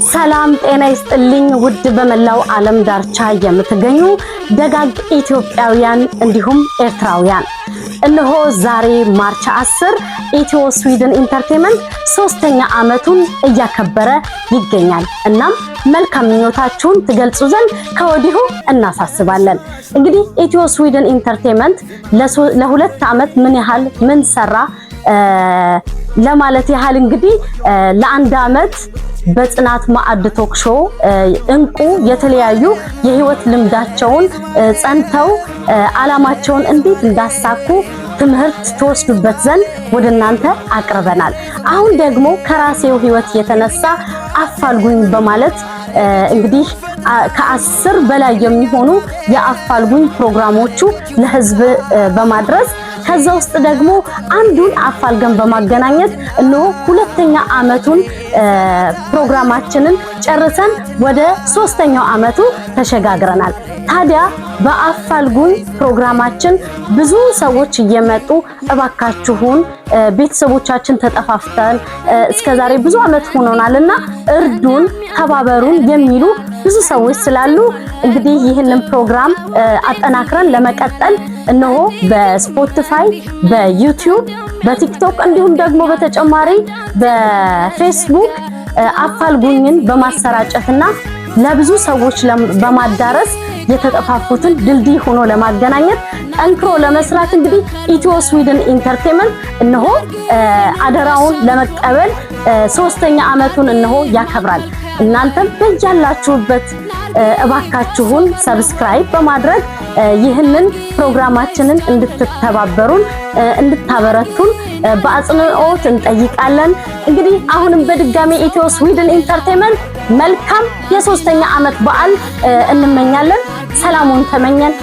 ሰላም ጤና ይስጥልኝ ውድ በመላው ዓለም ዳርቻ የምትገኙ ደጋግ ኢትዮጵያውያን እንዲሁም ኤርትራውያን እነሆ ዛሬ ማርች 10 ኢትዮ ስዊድን ኢንተርቴይንመንት 3ኛ ዓመቱን እያከበረ ይገኛል። እናም መልካም ምኞታችሁን ትገልጹ ዘንድ ከወዲሁ እናሳስባለን። እንግዲህ ኢትዮ ስዊድን ኢንተርቴይንመንት ለሁለት ዓመት ምን ሰራ ለማለት ያህል እንግዲህ ለአንድ ዓመት በጽናት ማዕድ ቶክ ሾው እንቁ የተለያዩ የህይወት ልምዳቸውን ጸንተው ዓላማቸውን እንዴት እንዳሳኩ ትምህርት ተወስዱበት ዘንድ ወደናንተ አቅርበናል። አሁን ደግሞ ከራሴው ህይወት የተነሳ አፋልጉኝ በማለት እንግዲህ ከ10 በላይ የሚሆኑ የአፋልጉኝ ፕሮግራሞቹ ለህዝብ በማድረስ ከዛ ውስጥ ደግሞ አንዱን አፋልገን በማገናኘት እነሆ 2ኛ ዓመቱን ፕሮግራማችንን ጨርሰን ወደ 3ኛው ዓመቱ ተሸጋግረናል። ታዲያ በአፋልጉኝ ፕሮግራማችን ብዙ ሰዎች እየመጡ እባካችሁን ቤተሰቦቻችን ተጠፋፍተን እስከዛሬ ብዙ ዓመት ሆኖናልና እርዱን ተባበሩን የሚሉ ብዙ ሰዎች ስላሉ እንግዲህ ይህንን ፕሮግራም አጠናክረን ለመቀጠል እነሆ በስፖቲፋይ በዩቲዩብ በቲክቶክ እንዲሁም ደግሞ በተጨማሪ በፌስቡክ አፋልጉኝን በማሰራጨትና ለብዙ ሰዎች በማዳረስ የተጠፋፉትን ድልድይ ሆኖ ለማገናኘት ጠንክሮ ለመስራት እንግዲህ ኢትዮ ስዊድን ኢንተርቴይንመንት እነሆ አደራውን ለመቀበል 3ኛ ዓመቱን እነሆ ያከብራል። እናንተም በያላችሁበት እባካችሁን ሰብስክራይብ በማድረግ ይህንን ፕሮግራማችንን እንድትተባበሩን እንድታበረቱን በአጽንኦት እንጠይቃለን። እንግዲህ አሁንም በድጋሚ ኢትዮ ስዊድን ኢንተርቴይንመንት መልካም የ3ኛ ዓመት በዓል እንመኛለን። ሰላሙን ተመኘን።